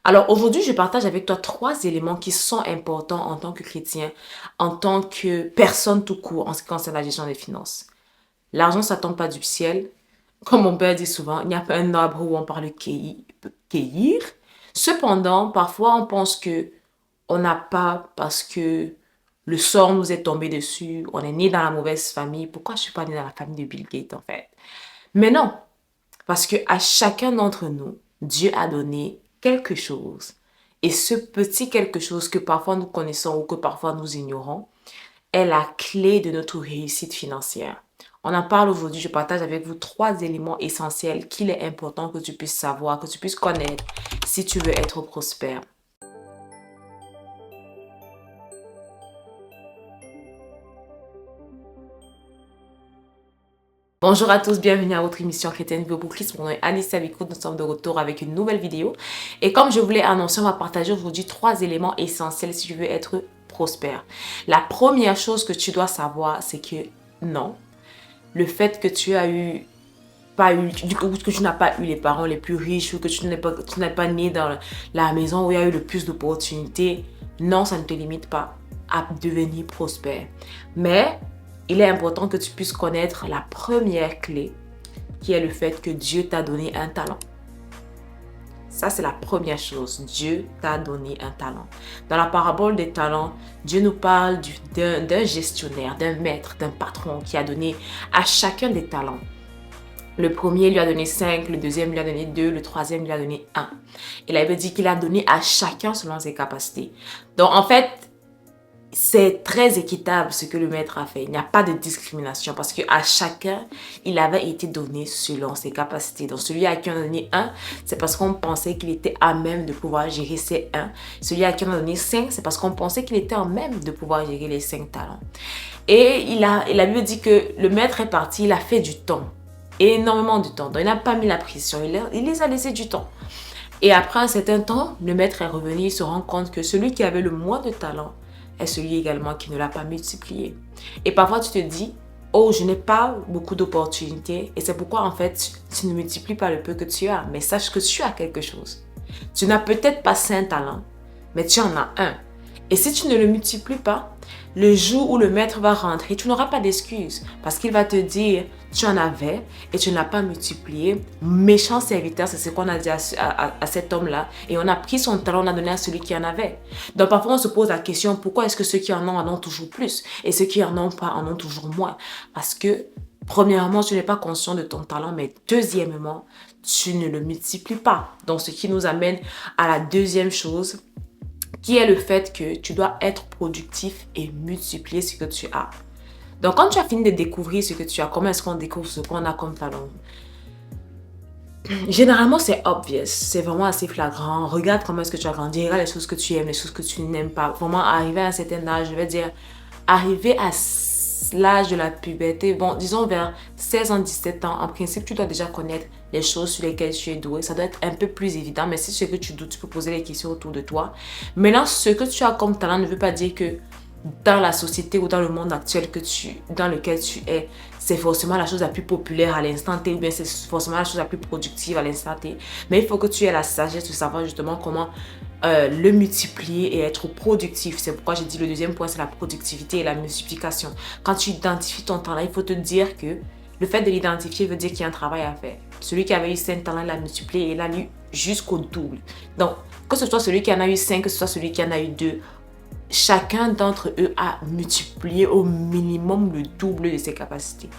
Alors aujourd'hui, je partage avec toi 3 éléments qui sont importants en tant que chrétien, en tant que personne tout court en ce qui concerne la gestion des finances. L'argent, ça tombe pas du ciel. Comme mon père dit souvent, il n'y a pas un arbre où on parle cueillir. Cependant, parfois on pense que on n'a pas parce que le sort nous est tombé dessus, on est né dans la mauvaise famille. Pourquoi je suis pas né dans la famille de Bill Gates en fait? Mais non, parce que à chacun d'entre nous, Dieu a donné quelque chose. Et ce petit quelque chose que parfois nous connaissons ou que parfois nous ignorons est la clé de notre réussite financière. On en parle aujourd'hui, je partage avec vous 3 éléments essentiels qu'il est important que tu puisses savoir, que tu puisses connaître si tu veux être prospère. Bonjour à tous, bienvenue à votre émission Chrétienne Vivre pour Christ. Mon nom est Alice Abicoud, nous sommes de retour avec une nouvelle vidéo. Et comme je vous l'ai annoncé, on va partager aujourd'hui 3 éléments essentiels si tu veux être prospère. La première chose que tu dois savoir, c'est que non, le fait que tu as eu pas eu, que tu n'as pas eu les parents les plus riches ou que tu n'es pas né dans la maison où il y a eu le plus d'opportunités, non, ça ne te limite pas à devenir prospère. Mais il est important que tu puisses connaître la première clé qui est le fait que Dieu t'a donné un talent. Ça, c'est la première chose. Dieu t'a donné un talent. Dans la parabole des talents, Dieu nous parle d'un gestionnaire, d'un maître, d'un patron qui a donné à chacun des talents. Le premier lui a donné 5, le deuxième lui a donné 2, le troisième lui a donné 1. Et la Bible dit qu'il a donné à chacun selon ses capacités. Donc en fait, c'est très équitable ce que le maître a fait. Il n'y a pas de discrimination parce qu'à chacun, il avait été donné selon ses capacités. Donc celui à qui on a donné 1, c'est parce qu'on pensait qu'il était à même de pouvoir gérer ses 1. Celui à qui on a donné 5, c'est parce qu'on pensait qu'il était à même de pouvoir gérer les 5 talents. Et la Bible dit que le maître est parti, il a fait du temps. Énormément de temps. Donc, il n'a pas mis la pression. Il les a laissé du temps. Et après un certain temps, le maître est revenu. Il se rend compte que celui qui avait le moins de talent est celui également qui ne l'a pas multiplié. Et parfois, tu te dis, oh, je n'ai pas beaucoup d'opportunités. Et c'est pourquoi, en fait, tu ne multiplies pas le peu que tu as. Mais sache que tu as quelque chose. Tu n'as peut-être pas 5 talents, mais tu en as un. Et si tu ne le multiplies pas, le jour où le maître va rentrer, tu n'auras pas d'excuse parce qu'il va te dire, tu en avais et tu ne l'as pas multiplié. Méchant serviteur, c'est ce qu'on a dit à cet homme-là. Et on a pris son talent, on a donné à celui qui en avait. Donc parfois on se pose la question, pourquoi est-ce que ceux qui en ont toujours plus et ceux qui en ont pas en ont toujours moins? Parce que premièrement, tu n'es pas conscient de ton talent, mais deuxièmement, tu ne le multiplies pas. Donc ce qui nous amène à la deuxième chose, qui est le fait que tu dois être productif et multiplier ce que tu as. Donc, quand tu as fini de découvrir ce que tu as, comment est-ce qu'on découvre ce qu'on a comme talent? Généralement, c'est obvious, c'est vraiment assez flagrant. Regarde comment est-ce que tu as grandi, regarde les choses que tu aimes, les choses que tu n'aimes pas. Vraiment, arriver à un certain âge, je vais dire, arriver à l'âge de la puberté, bon, disons vers 16 ans, 17 ans, en principe, tu dois déjà connaître les choses sur lesquelles tu es doué. Ça doit être un peu plus évident, mais si c'est que tu doutes, tu peux poser les questions autour de toi. Maintenant, ce que tu as comme talent ne veut pas dire que dans la société ou dans le monde actuel dans lequel tu es, c'est forcément la chose la plus populaire à l'instant T ou bien c'est forcément la chose la plus productive à l'instant T. Mais il faut que tu aies la sagesse de savoir justement comment le multiplier et être productif. C'est pourquoi j'ai dit le deuxième point, c'est la productivité et la multiplication. Quand tu identifies ton talent, il faut te dire que le fait de l'identifier veut dire qu'il y a un travail à faire. Celui qui avait eu 5 talents, il l'a multiplié et il l'a eu jusqu'au double. Donc, que ce soit celui qui en a eu 5, que ce soit celui qui en a eu 2, chacun d'entre eux a multiplié au minimum le double de ses capacités.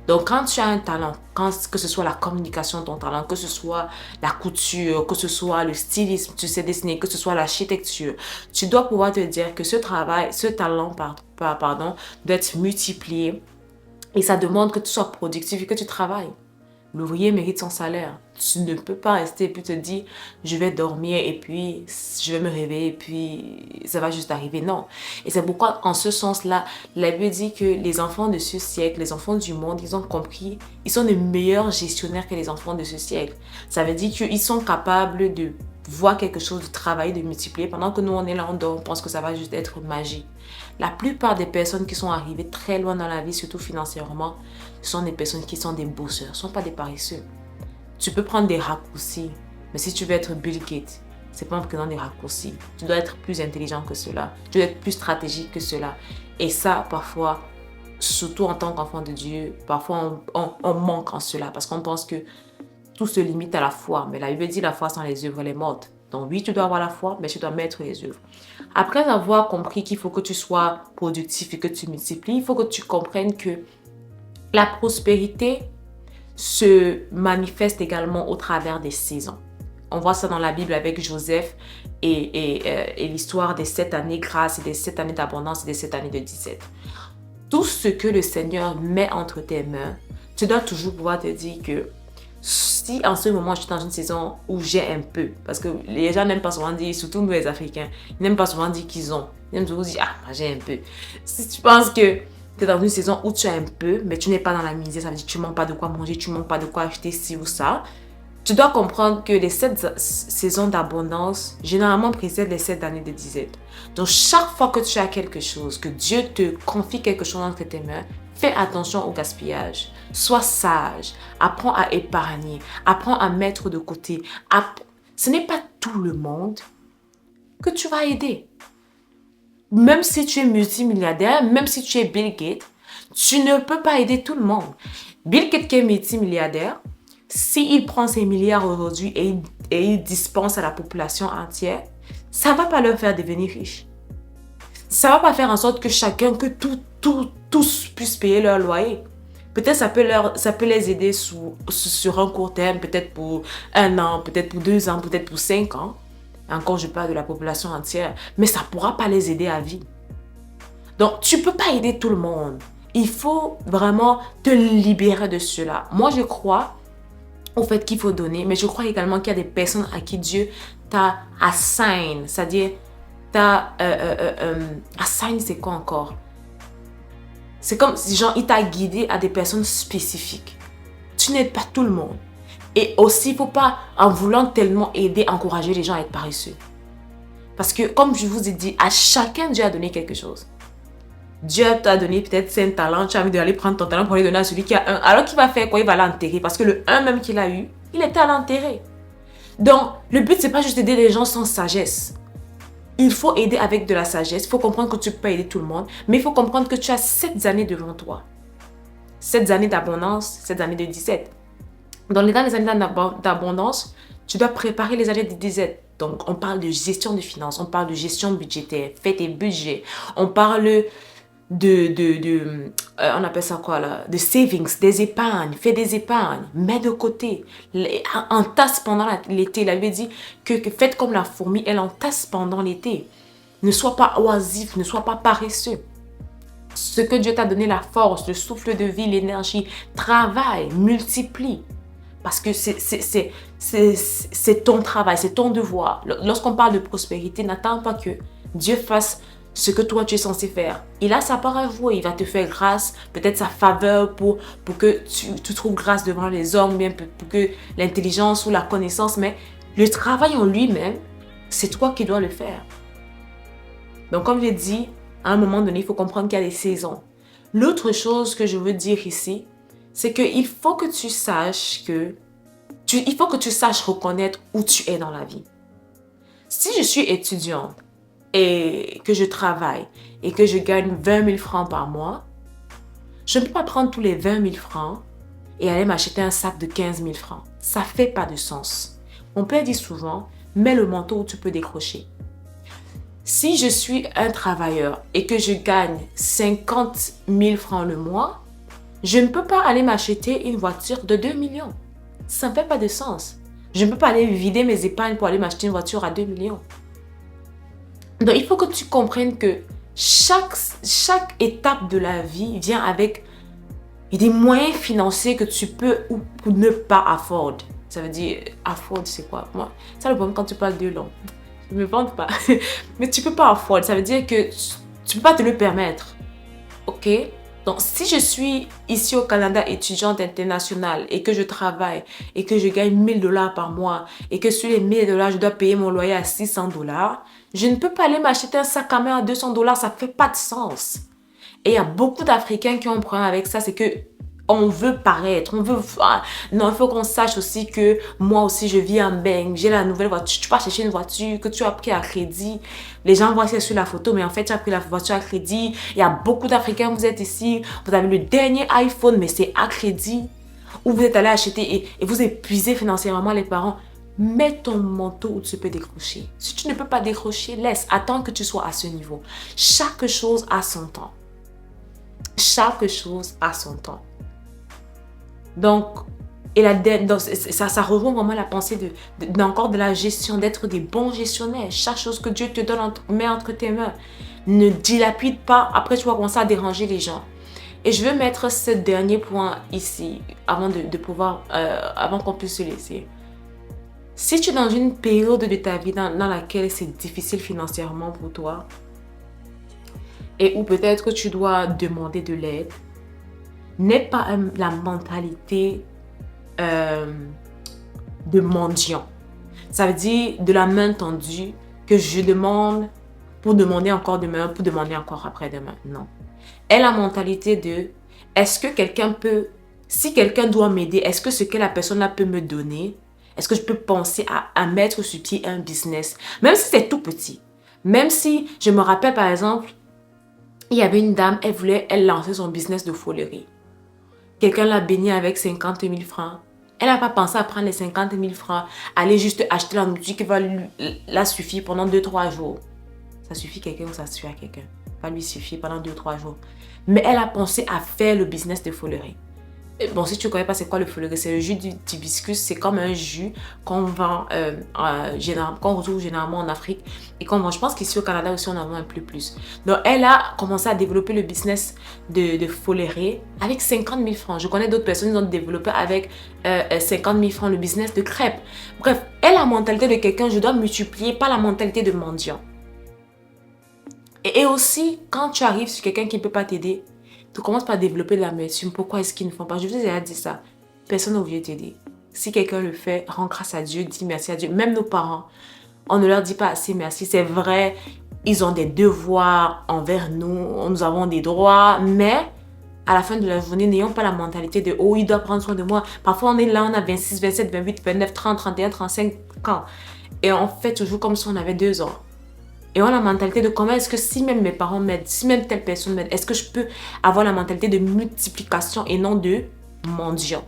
Donc, quand tu as un talent, que ce soit la communication, ton talent, que ce soit la couture, que ce soit le stylisme, tu sais dessiner, que ce soit l'architecture, tu dois pouvoir te dire que ce talent, doit être multiplié et ça demande que tu sois productif et que tu travailles. L'ouvrier mérite son salaire. Tu ne peux pas rester et puis te dire, je vais dormir et puis je vais me réveiller et puis ça va juste arriver. Non. Et c'est pourquoi, en ce sens-là, la Bible dit que les enfants de ce siècle, les enfants du monde, ils ont compris, ils sont de meilleurs gestionnaires que les enfants de ce siècle. Ça veut dire qu'ils sont capables de voir quelque chose, de travailler, de multiplier, pendant que nous, on est là, on dort, on pense que ça va juste être magie. La plupart des personnes qui sont arrivées très loin dans la vie, surtout financièrement, sont des personnes qui sont des bosseurs, ne sont pas des paresseux. Tu peux prendre des raccourcis, mais si tu veux être Bill Gates, c'est pas en prenant des raccourcis. Tu dois être plus intelligent que cela. Tu dois être plus stratégique que cela. Et ça, parfois, surtout en tant qu'enfant de Dieu, parfois on manque en cela parce qu'on pense que tout se limite à la foi. Mais la Bible dit la foi sans les œuvres, elle est morte. Donc oui, tu dois avoir la foi, mais tu dois mettre les œuvres. Après avoir compris qu'il faut que tu sois productif et que tu multiplies, il faut que tu comprennes que la prospérité se manifeste également au travers des saisons. On voit ça dans la Bible avec Joseph et l'histoire des 7 années grâce et des 7 années d'abondance et des 7 années de disette. Tout ce que le Seigneur met entre tes mains, tu dois toujours pouvoir te dire que si en ce moment je suis dans une saison où j'ai un peu, parce que les gens n'aiment pas souvent dire, surtout nous les Africains, ils n'aiment pas souvent dire qu'ils ont. Ils aiment toujours dire, ah, moi j'ai un peu. Si tu penses que tu es dans une saison où tu as un peu, mais tu n'es pas dans la misère, ça veut dire que tu ne manques pas de quoi manger, tu ne manques pas de quoi acheter ci ou ça. Tu dois comprendre que les 7 saisons d'abondance, généralement précèdent les 7 années de disette. Donc, chaque fois que tu as quelque chose, que Dieu te confie quelque chose entre tes mains, fais attention au gaspillage. Sois sage. Apprends à épargner. Apprends à mettre de côté. Ce n'est pas tout le monde que tu vas aider. Même si tu es multimilliardaire, même si tu es Bill Gates, tu ne peux pas aider tout le monde. Bill Gates qui est multimilliardaire, s'il prend ses milliards aujourd'hui et il dispense à la population entière, ça ne va pas leur faire devenir riches. Ça ne va pas faire en sorte que chacun, que tous puissent payer leur loyer. Peut-être ça peut les aider sur un court terme, peut-être pour 1 an, peut-être pour 2 ans, peut-être pour 5 ans. Encore, je parle de la population entière. Mais ça ne pourra pas les aider à vie. Donc, tu ne peux pas aider tout le monde. Il faut vraiment te libérer de cela. Moi, je crois au fait qu'il faut donner, mais je crois également qu'il y a des personnes à qui Dieu t'a assign, c'est-à-dire assign, c'est quoi encore? C'est comme si genre il t'a guidé à des personnes spécifiques. Tu n'aides pas tout le monde. Et aussi, il ne faut pas, en voulant tellement aider, encourager les gens à être paresseux. Parce que, comme je vous ai dit, à chacun, Dieu a donné quelque chose. Dieu t'a donné peut-être 5 talents, tu as envie d'aller prendre ton talent pour aller donner à celui qui a 1. Alors qu'il va faire quoi? Il va l'enterrer parce que le 1 même qu'il a eu, il était à l'enterrer. Donc, le but, c'est pas juste d'aider les gens sans sagesse. Il faut aider avec de la sagesse. Il faut comprendre que tu ne peux pas aider tout le monde. Mais il faut comprendre que tu as 7 années devant toi. 7 années d'abondance, 7 années de disette. Dans les années d'abondance, tu dois préparer les années de disette. Donc, on parle de gestion de finances, on parle de gestion budgétaire, fais tes budgets. On parle on appelle ça quoi là, de savings, des épargnes, fais des épargnes, mets de côté, entasse pendant l'été. La Bible dit que faites comme la fourmi, elle entasse pendant l'été. Ne sois pas oisif, ne sois pas paresseux. Ce que Dieu t'a donné, la force, le souffle de vie, l'énergie, travaille, multiplie. Parce que c'est ton travail, c'est ton devoir. Lorsqu'on parle de prospérité, n'attends pas que Dieu fasse ce que toi tu es censé faire. Il a sa part à jouer, il va te faire grâce, peut-être sa faveur pour que tu trouves grâce devant les hommes, bien pour que l'intelligence ou la connaissance, mais le travail en lui-même, c'est toi qui dois le faire. Donc comme je l'ai dit, à un moment donné, il faut comprendre qu'il y a des saisons. L'autre chose que je veux dire ici, c'est qu'il faut que tu saches il faut que tu saches reconnaître où tu es dans la vie. Si je suis étudiante et que je travaille et que je gagne 20 000 francs par mois, je ne peux pas prendre tous les 20 000 francs et aller m'acheter un sac de 15 000 francs. Ça ne fait pas de sens. Mon père dit souvent, mets le manteau où tu peux décrocher. Si je suis un travailleur et que je gagne 50 000 francs le mois, je ne peux pas aller m'acheter une voiture de 2 millions. Ça ne fait pas de sens. Je ne peux pas aller vider mes épargnes pour aller m'acheter une voiture à 2 millions. Donc, il faut que tu comprennes que chaque étape de la vie vient avec des moyens financiers que tu peux ou ne pas afford. Ça veut dire, afford, c'est quoi? Moi, ça le problème quand tu parles de long. Je ne me vante pas. Mais tu ne peux pas afford. Ça veut dire que tu ne peux pas te le permettre. OK? Donc, si je suis ici au Canada étudiante internationale et que je travaille et que je gagne 1 000 $ par mois et que sur les 1 000 $, je dois payer mon loyer à 600 $, je ne peux pas aller m'acheter un sac à main à 200 $. Ça ne fait pas de sens. Et il y a beaucoup d'Africains qui ont un problème avec ça. C'est que, on veut paraître, on veut... Ah, non, il faut qu'on sache aussi que moi aussi, je vis en bang, j'ai la nouvelle voiture. Tu pars chercher une voiture que tu as pris à crédit. Les gens voient ça sur la photo, mais en fait, tu as pris la voiture à crédit. Il y a beaucoup d'Africains, vous êtes ici, vous avez le dernier iPhone, mais c'est à crédit. Ou vous êtes allé acheter et vous épuisez financièrement les parents. Mets ton manteau où tu peux décrocher. Si tu ne peux pas décrocher, laisse. Attends que tu sois à ce niveau. Chaque chose a son temps. Chaque chose a son temps. Donc, ça rejoint vraiment la pensée encore de la gestion, d'être des bons gestionnaires. Chaque chose que Dieu te donne, met entre tes mains. Ne dilapide pas. Après, tu vas commencer à déranger les gens. Et je veux mettre ce dernier point ici, avant avant qu'on puisse se laisser. Si tu es dans une période de ta vie dans laquelle c'est difficile financièrement pour toi, et où peut-être que tu dois demander de l'aide, n'aie pas la mentalité de mendiant. Ça veut dire de la main tendue, que je demande pour demander encore demain, pour demander encore après-demain. Non. Aie la mentalité de, est-ce que quelqu'un peut, si quelqu'un doit m'aider, est-ce que ce que la personne-là peut me donner, est-ce que je peux penser à mettre sur pied un business, même si c'est tout petit. Même si, je me rappelle par exemple, il y avait une dame, elle lançait son business de folerie. Quelqu'un l'a bénie avec 50 000 francs. Elle n'a pas pensé à prendre les 50 000 francs, aller juste acheter la nourriture qui va la suffire pendant 2-3 jours. Ça suffit quelqu'un ou ça suffit à quelqu'un. Va lui suffire pendant 2-3 jours. Mais elle a pensé à faire le business de folerie. Bon, si tu ne connais pas c'est quoi le folerie, c'est le jus d'hibiscus. C'est comme un jus qu'on vend, qu'on retrouve généralement en Afrique. Et qu'on vend, je pense qu'ici au Canada aussi, on en vend un peu plus. Donc, elle a commencé à développer le business de folerie avec 50 000 francs. Je connais d'autres personnes qui ont développé avec 50 000 francs le business de crêpes. Bref, elle a la mentalité de quelqu'un, je dois multiplier, pas la mentalité de mendiant. Et aussi, quand tu arrives sur quelqu'un qui ne peut pas t'aider, tu commences par développer de l'amertume. Pourquoi est-ce qu'ils ne font pas? Je vous ai déjà dit ça. Personne n'a oublié t'aider. Si quelqu'un le fait, rends grâce à Dieu, dis merci à Dieu. Même nos parents, on ne leur dit pas assez merci. C'est vrai, ils ont des devoirs envers nous. Nous avons des droits. Mais à la fin de la journée, n'ayons pas la mentalité de « Oh, il doit prendre soin de moi ». Parfois, on est là, on a 26, 27, 28, 29, 30, 31, 35 ans. Et on fait toujours comme si on avait 2 ans. Et on a la mentalité de comment est-ce que si même mes parents m'aident, si même telle personne m'aide, est-ce que je peux avoir la mentalité de multiplication et non de mendiant.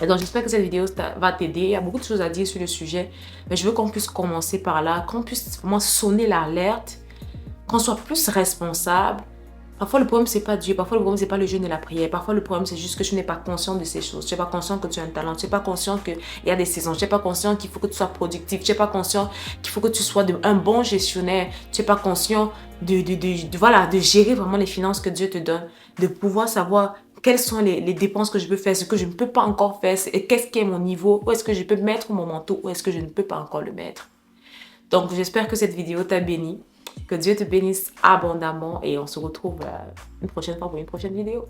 Et donc j'espère que cette vidéo va t'aider. Il y a beaucoup de choses à dire sur le sujet. Mais je veux qu'on puisse commencer par là, qu'on puisse vraiment sonner l'alerte, qu'on soit plus responsable. Parfois le problème c'est pas Dieu, parfois le problème c'est pas le jeûne et la prière, parfois le problème c'est juste que tu n'es pas conscient de ces choses, tu n'es pas conscient que tu as un talent, tu n'es pas conscient qu'il y a des saisons, tu n'es pas conscient qu'il faut que tu sois productif, tu n'es pas conscient qu'il faut que tu sois un bon gestionnaire, tu n'es pas conscient de gérer vraiment les finances que Dieu te donne, de pouvoir savoir quelles sont les dépenses que je peux faire, ce que je ne peux pas encore faire, et qu'est-ce qui est mon niveau, où est-ce que je peux mettre mon manteau, où est-ce que je ne peux pas encore le mettre. Donc j'espère que cette vidéo t'a béni. Que Dieu te bénisse abondamment et on se retrouve une prochaine fois pour une prochaine vidéo.